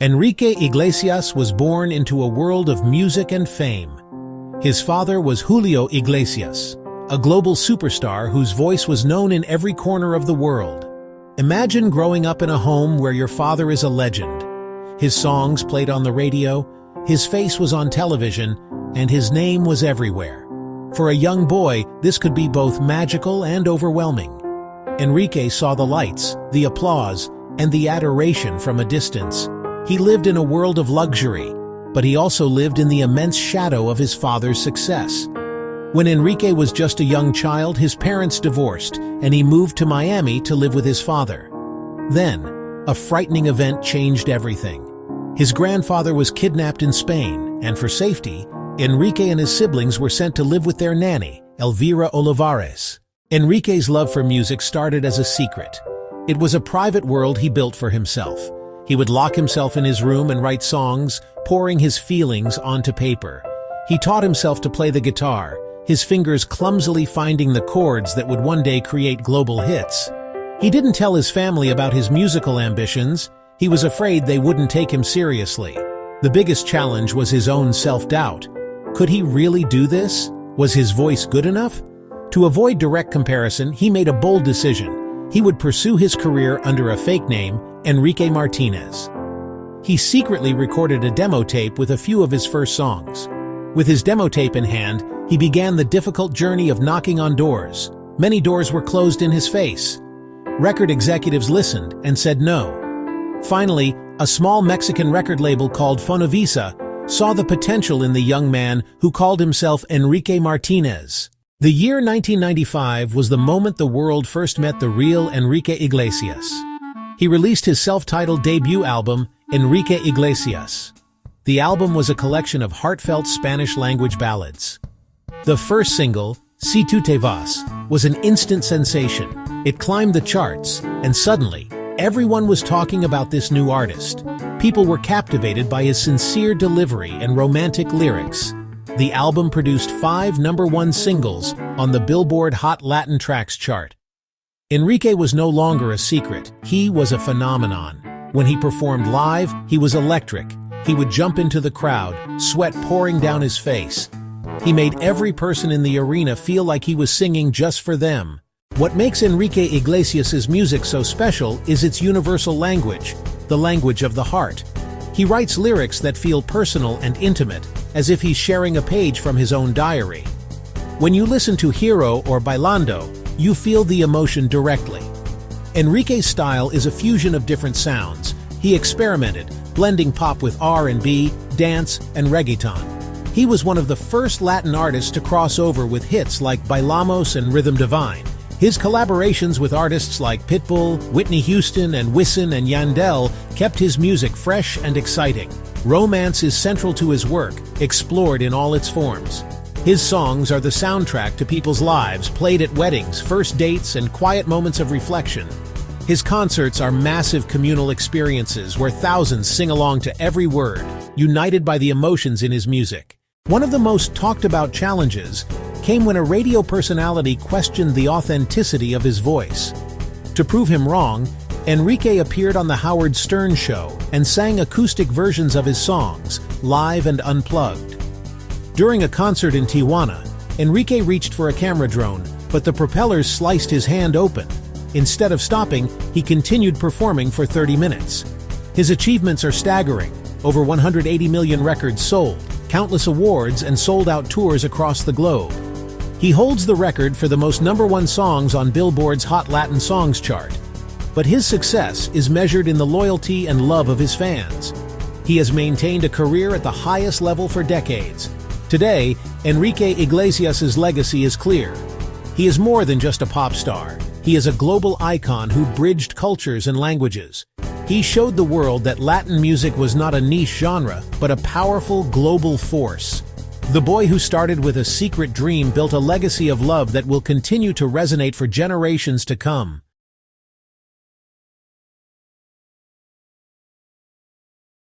Enrique Iglesias was born into a world of music and fame. His father was Julio Iglesias, a global superstar whose voice was known in every corner of the world. Imagine growing up in a home where your father is a legend. His songs played on the radio, his face was on television, and his name was everywhere. For a young boy, this could be both magical and overwhelming. Enrique saw the lights, the applause, and the adoration from a distance. He lived in a world of luxury, but he also lived in the immense shadow of his father's success. When Enrique was just a young child, his parents divorced, and he moved to Miami to live with his father. Then, a frightening event changed everything. His grandfather was kidnapped in Spain, and for safety, Enrique and his siblings were sent to live with their nanny, Elvira Olivares. Enrique's love for music started as a secret. It was a private world he built for himself. He would lock himself in his room and write songs, pouring his feelings onto paper. He taught himself to play the guitar, his fingers clumsily finding the chords that would one day create global hits. He didn't tell his family about his musical ambitions. He was afraid they wouldn't take him seriously. The biggest challenge was his own self-doubt. Could he really do this? Was his voice good enough? To avoid direct comparison, he made a bold decision. He would pursue his career under a fake name, Enrique Martinez. He secretly recorded a demo tape with a few of his first songs. With his demo tape in hand, he began the difficult journey of knocking on doors. Many doors were closed in his face. Record executives listened and said no. Finally, a small Mexican record label called Fonovisa saw the potential in the young man who called himself Enrique Martinez. The year 1995 was the moment the world first met the real Enrique Iglesias. He released his self-titled debut album, Enrique Iglesias. The album was a collection of heartfelt Spanish-language ballads. The first single, Si Tu Te Vas, was an instant sensation. It climbed the charts, and suddenly, everyone was talking about this new artist. People were captivated by his sincere delivery and romantic lyrics. The album produced 5 #1 singles on the Billboard Hot Latin Tracks chart. Enrique was no longer a secret, he was a phenomenon. When he performed live, he was electric. He would jump into the crowd, sweat pouring down his face. He made every person in the arena feel like he was singing just for them. What makes Enrique Iglesias' music so special is its universal language, the language of the heart. He writes lyrics that feel personal and intimate, as if he's sharing a page from his own diary. When you listen to Hero or Bailando, you feel the emotion directly. Enrique's style is a fusion of different sounds. He experimented, blending pop with R&B, dance, and reggaeton. He was one of the first Latin artists to cross over with hits like Bailamos and Rhythm Divine. His collaborations with artists like Pitbull, Whitney Houston, and Wisin and Yandel kept his music fresh and exciting. Romance is central to his work, explored in all its forms. His songs are the soundtrack to people's lives, played at weddings, first dates, and quiet moments of reflection. His concerts are massive communal experiences where thousands sing along to every word, united by the emotions in his music. One of the most talked about challenges came when a radio personality questioned the authenticity of his voice. To prove him wrong, Enrique appeared on The Howard Stern Show and sang acoustic versions of his songs, live and unplugged. During a concert in Tijuana, Enrique reached for a camera drone, but the propellers sliced his hand open. Instead of stopping, he continued performing for 30 minutes. His achievements are staggering: over 180 million records sold, countless awards, and sold-out tours across the globe. He holds the record for the most #1 songs on Billboard's Hot Latin Songs chart. But his success is measured in the loyalty and love of his fans. He has maintained a career at the highest level for decades. Today, Enrique Iglesias' legacy is clear. He is more than just a pop star. He is a global icon who bridged cultures and languages. He showed the world that Latin music was not a niche genre, but a powerful global force. The boy who started with a secret dream built a legacy of love that will continue to resonate for generations to come.